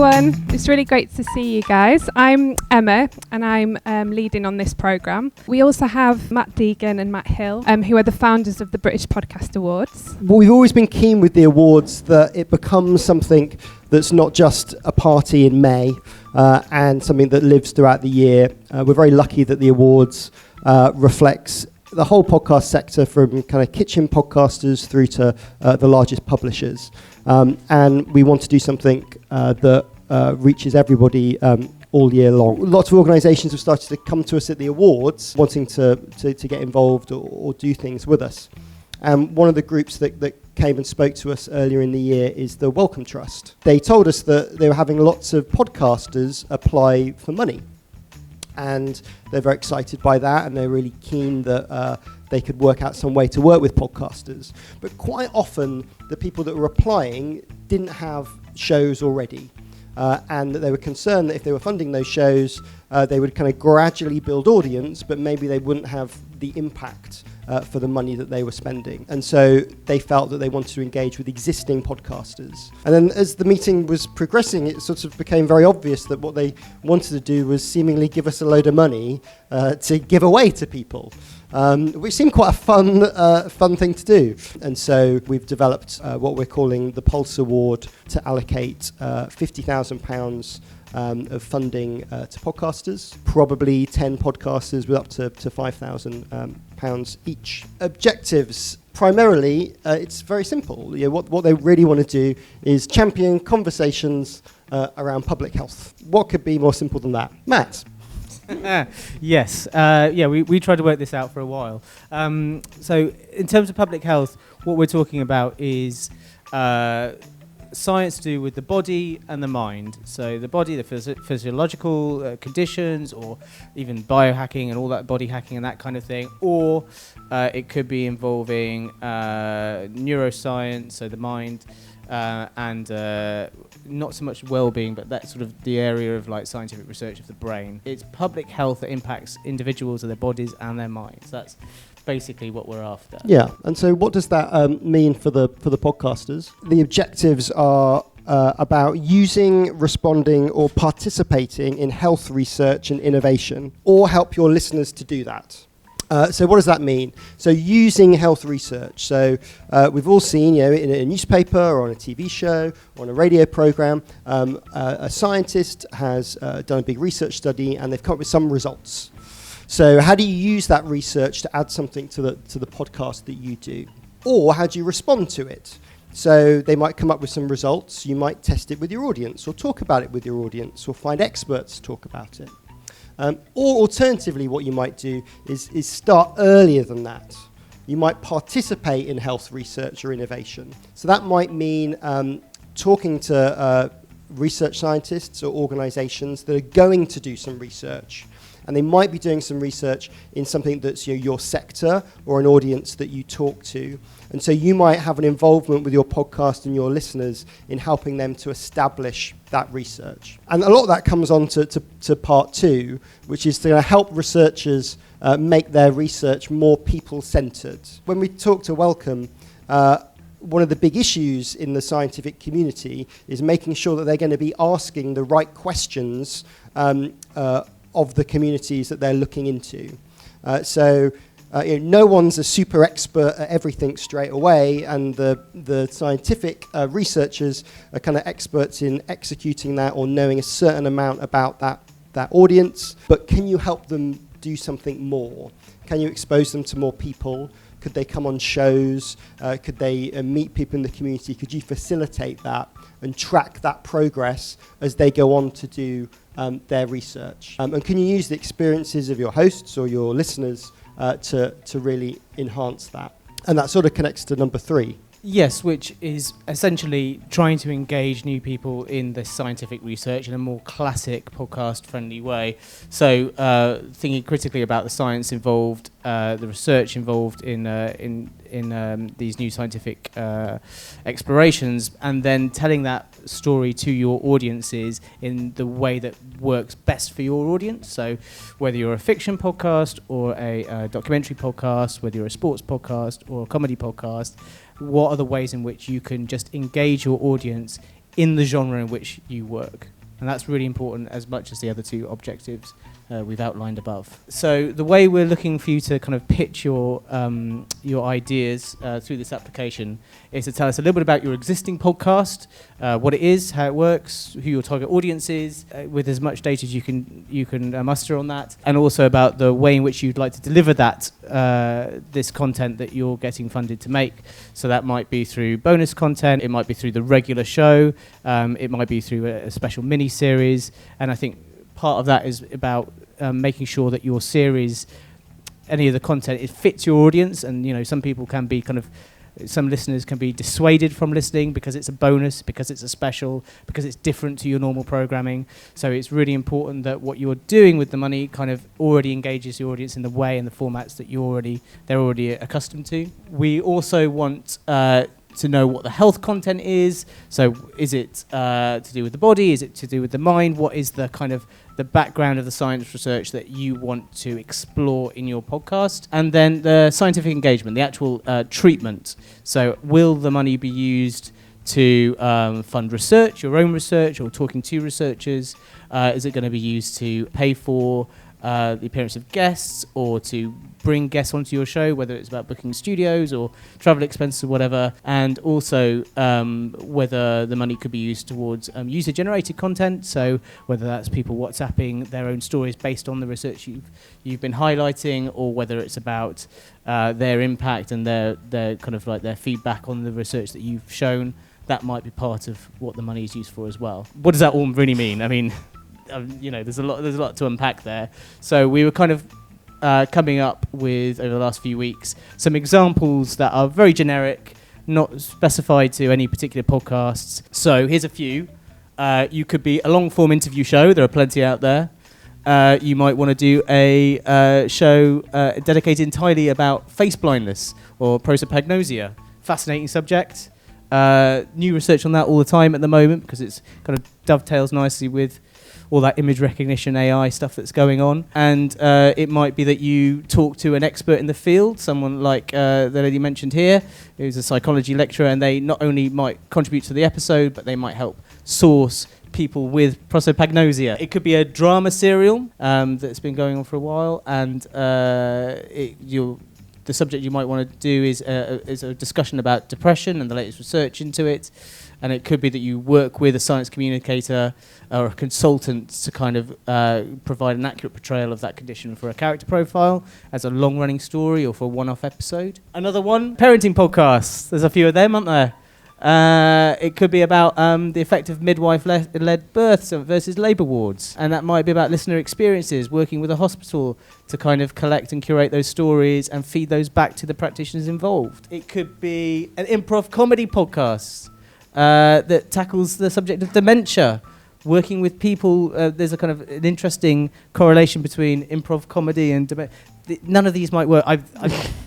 everyone. It's really great to see you guys. I'm Emma and I'm leading on this programme. We also have Matt Deegan and Matt Hill, who are the founders of the British Podcast Awards. Well, we've always been keen with the awards that it becomes something that's not just a party in May and something that lives throughout the year. We're very lucky that the awards reflects the whole podcast sector, from kind of kitchen podcasters through to the largest publishers. And we want to do something that reaches everybody all year long. Lots of organisations have started to come to us at the awards wanting to get involved or do things with us. One of the groups that came and spoke to us earlier in the year is the Wellcome Trust. They told us that they were having lots of podcasters apply for money. And they're very excited by that, and they're really keen that they could work out some way to work with podcasters. But quite often, the people that were applying didn't have shows already, and that they were concerned that if they were funding those shows, they would kind of gradually build audience, but maybe they wouldn't have the impact for the money that they were spending. And so they felt that they wanted to engage with existing podcasters. And then as the meeting was progressing, it sort of became very obvious that what they wanted to do was seemingly give us a load of money to give away to people, which seemed quite a fun thing to do. And so we've developed what we're calling the Pulse Award to allocate £50,000 of funding to podcasters, probably 10 podcasters with up to £5,000 each. Objectives, primarily, it's very simple. What they really want to do is champion conversations around public health. What could be more simple than that? Matt? Yes. We tried to work this out for a while. So in terms of public health, what we're talking about is science to do with the body and the mind. So the body, the physiological conditions, or even biohacking and all that, body hacking and that kind of thing. Or it could be involving neuroscience, so the mind, and not so much well-being, but that's sort of the area of like scientific research of the brain. It's public health that impacts individuals and their bodies and their minds. That's basically what we're after. Yeah, and so what does that mean for the podcasters? The objectives are about using, responding, or participating in health research and innovation, or help your listeners to do that. So what does that mean? So using health research. So we've all seen, in a newspaper or on a TV show or on a radio program, a scientist has done a big research study and they've come up with some results. So how do you use that research to add something to the podcast that you do? Or how do you respond to it? So they might come up with some results. You might test it with your audience, or talk about it with your audience, or find experts to talk about it. Or alternatively, what you might do is start earlier than that. You might participate in health research or innovation. So that might mean talking to research scientists or organizations that are going to do some research. And they might be doing some research in something that's your sector or an audience that you talk to. And so you might have an involvement with your podcast and your listeners in helping them to establish that research. And a lot of that comes on to part two, which is to help researchers make their research more people-centered. When we talk to Wellcome, one of the big issues in the scientific community is making sure that they're going to be asking the right questions of the communities that they're looking into. No one's a super expert at everything straight away, and the scientific researchers are kind of experts in executing that or knowing a certain amount about that audience. But can you help them do something more? Can you expose them to more people? Could they come on shows? Could they meet people in the community? Could you facilitate that and track that progress as they go on to do their research? And can you use the experiences of your hosts or your listeners to really enhance that? And that sort of connects to number 3. Yes, which is essentially trying to engage new people in the scientific research in a more classic podcast-friendly way. So thinking critically about the science involved, the research involved in these new scientific explorations, and then telling that story to your audiences in the way that works best for your audience. So whether you're a fiction podcast or a documentary podcast, whether you're a sports podcast or a comedy podcast, what are the ways in which you can just engage your audience in the genre in which you work. And that's really important as much as the other two objectives we've outlined above. So the way we're looking for you to kind of pitch your ideas through this application is to tell us a little bit about your existing podcast, what it is, how it works, who your target audience is, with as much data as you can muster on that, and also about the way in which you'd like to deliver that this content that you're getting funded to make. So that might be through bonus content, it might be through the regular show, it might be through a special mini-series, and I think part of that is about making sure that your series, any of the content, it fits your audience. And some people can be some listeners can be dissuaded from listening because it's a bonus, because it's a special, because it's different to your normal programming. So it's really important that what you're doing with the money kind of already engages your audience in the way and the formats that they're already accustomed to. We also want to know what the health content is. So is it to do with the body? Is it to do with the mind? What is the kind of the background of the science research that you want to explore in your podcast? And then the scientific engagement, the actual treatment. So will the money be used to fund research, your own research, or talking to researchers? Is it going to be used to pay for the appearance of guests, or to bring guests onto your show, whether it's about booking studios or travel expenses or whatever, and also whether the money could be used towards user-generated content, so whether that's people WhatsApping their own stories based on the research you've been highlighting, or whether it's about their impact and their kind of like their feedback on the research that you've shown. That might be part of what the money is used for as well. What does that all really mean? I mean, there's a lot to unpack there. So we were kind of coming up with, over the last few weeks, some examples that are very generic, not specified to any particular podcasts. So here's a few. You could be a long-form interview show. There are plenty out there. You might want to do a show dedicated entirely about face blindness or prosopagnosia. Fascinating subject. New research on that all the time at the moment, because it's kind of dovetails nicely with all that image recognition AI stuff that's going on. And it might be that you talk to an expert in the field, someone like the lady mentioned here, who's a psychology lecturer, and they not only might contribute to the episode, but they might help source people with prosopagnosia. It could be a drama serial that's been going on for a while, and the subject you might want to do is a discussion about depression and the latest research into it. And it could be that you work with a science communicator or a consultant to kind of provide an accurate portrayal of that condition for a character profile as a long-running story or for a one-off episode. Another one, parenting podcasts. There's a few of them, aren't there? It could be about the effect of midwife-led births versus labour wards. And that might be about listener experiences, working with a hospital to kind of collect and curate those stories and feed those back to the practitioners involved. It could be an improv comedy podcast that tackles the subject of dementia, working with people. There's a kind of an interesting correlation between improv comedy and dementia. None of these might work.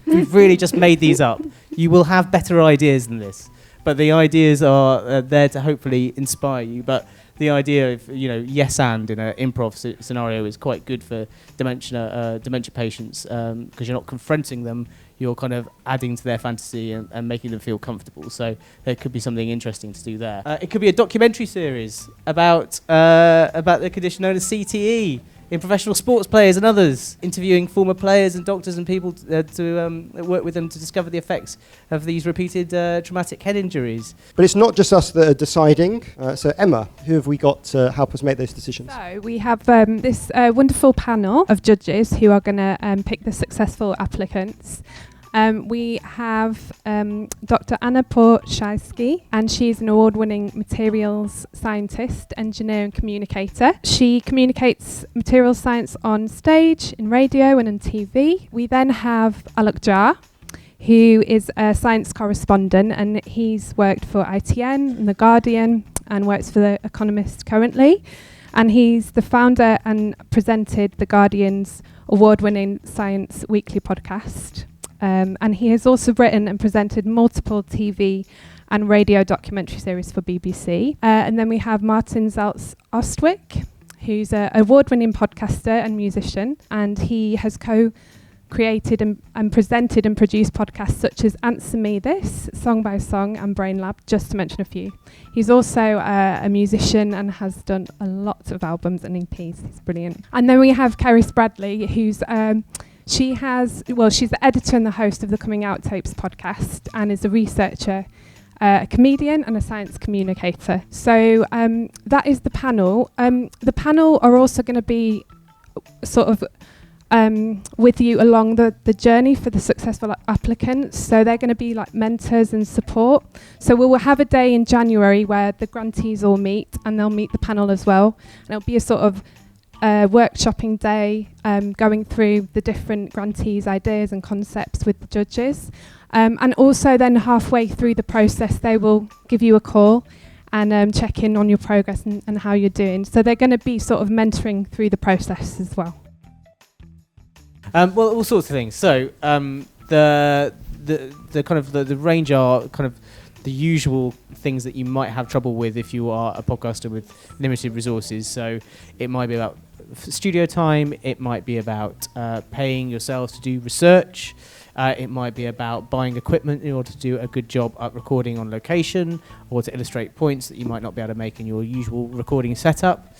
We've really just made these up. You will have better ideas than this. But the ideas are there to hopefully inspire you. But the idea of, yes and in an improv scenario is quite good for dementia patients, because you're not confronting them, you're kind of adding to their fantasy and making them feel comfortable. So there could be something interesting to do there. It could be a documentary series about the condition known as CTE in professional sports players and others, interviewing former players and doctors and people to work with them to discover the effects of these repeated traumatic head injuries. But it's not just us that are deciding. So Emma, who have we got to help us make those decisions? So we have this wonderful panel of judges who are going to pick the successful applicants. We have Dr. Anna Portshaisky, and she's an award-winning materials scientist, engineer and communicator. She communicates materials science on stage, in radio and on TV. We then have Alok Jha, who is a science correspondent, and he's worked for ITN and The Guardian and works for The Economist currently. And he's the founder and presented The Guardian's award-winning Science Weekly podcast. And he has also written and presented multiple TV and radio documentary series for BBC. And then we have Martin Zaltz-Ostwick, who's an award-winning podcaster and musician, and he has created and presented and produced podcasts such as Answer Me This, Song by Song, and Brain Lab, just to mention a few. He's also a musician and has done a lot of albums and EPs. He's brilliant. And then we have Kerry Bradley, who's she's the editor and the host of the Coming Out Tapes podcast, and is a researcher, a comedian and a science communicator. So that is the panel. The panel are also going to be sort of with you along the journey for the successful applicants. So they're going to be like mentors and support. So we will have a day in January where the grantees all meet, and they'll meet the panel as well. And it'll be a sort of workshopping day, going through the different grantees' ideas and concepts with the judges. And also then halfway through the process, they will give you a call and check in on your progress and how you're doing. So they're going to be sort of mentoring through the process as well. Well, all sorts of things. So the kind of the range are kind of the usual things that you might have trouble with if you are a podcaster with limited resources. So it might be about studio time. It might be about paying yourselves to do research. It might be about buying equipment in order to do a good job at recording on location, or to illustrate points that you might not be able to make in your usual recording setup.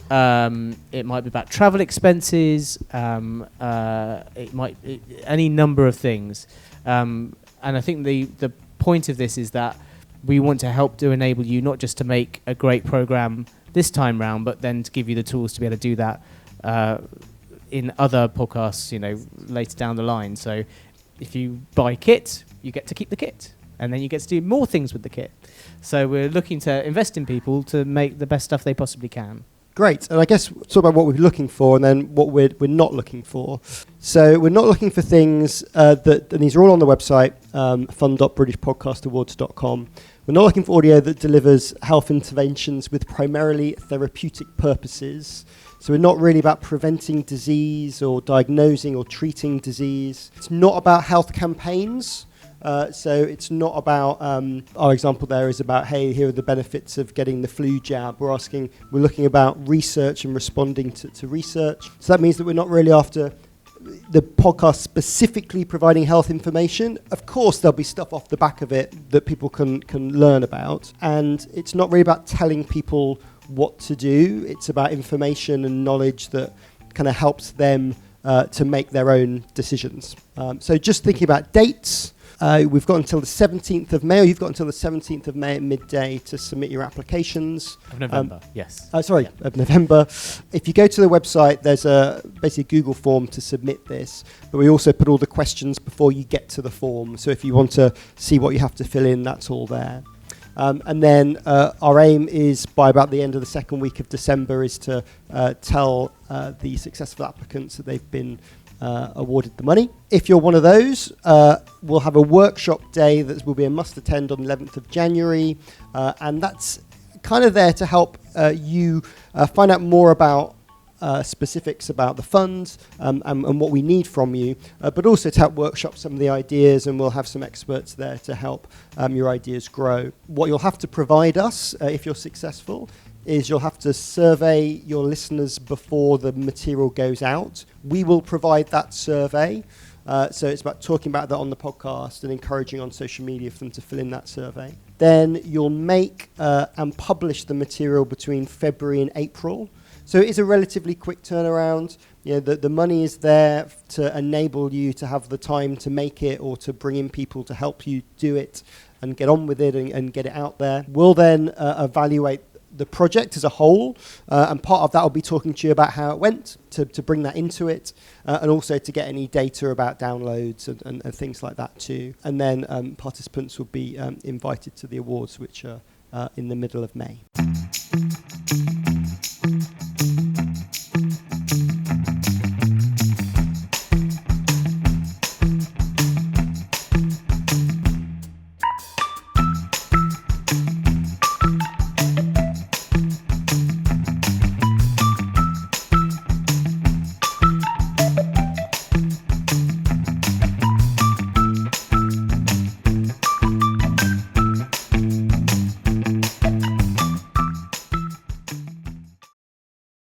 It might be about travel expenses. It might be any number of things. And I think the point of this is that we want to help to enable you not just to make a great program this time round, but then to give you the tools to be able to do that in other podcasts, later down the line. So if you buy kit, you get to keep the kit, and then you get to do more things with the kit. So we're looking to invest in people to make the best stuff they possibly can. Great. And I guess talk about what we're looking for and then what we're not looking for. So we're not looking for things and these are all on the website, fund.britishpodcastawards.com. We're not looking for audio that delivers health interventions with primarily therapeutic purposes. So we're not really about preventing disease or diagnosing or treating disease. It's not about health campaigns. So it's not about, our example there is about, hey, here are the benefits of getting the flu jab. We're looking about research and responding to research. So that means that we're not really after the podcast specifically providing health information. Of course, there'll be stuff off the back of it that people can learn about. And it's not really about telling people what to do. It's about information and knowledge that kind of helps them to make their own decisions. So just thinking about dates. We've got until the 17th of May, or you've got until the 17th of May at midday to submit your applications. Of November, yes. Of November. If you go to the website, there's basically a Google form to submit this, but we also put all the questions before you get to the form. So if you want to see what you have to fill in, that's all there. And then our aim is by about the end of the second week of December is to tell the successful applicants that they've been awarded the money. If you're one of those, we'll have a workshop day that will be a must attend on the 11th of January, and that's kind of there to help you find out more about specifics about the funds and what we need from you, but also to help workshop some of the ideas, and we'll have some experts there to help your ideas grow. What you'll have to provide us if you're successful is you'll have to survey your listeners before the material goes out. We will provide that survey. So it's about talking about that on the podcast and encouraging on social media for them to fill in that survey. Then you'll make and publish the material between February and April. So it is a relatively quick turnaround. The money is there to enable you to have the time to make it or to bring in people to help you do it and get on with it and get it out there. We'll then evaluate the project as a whole, and part of that will be talking to you about how it went, to bring that into it, and also to get any data about downloads and things like that too. And then participants will be invited to the awards, which are in the middle of May.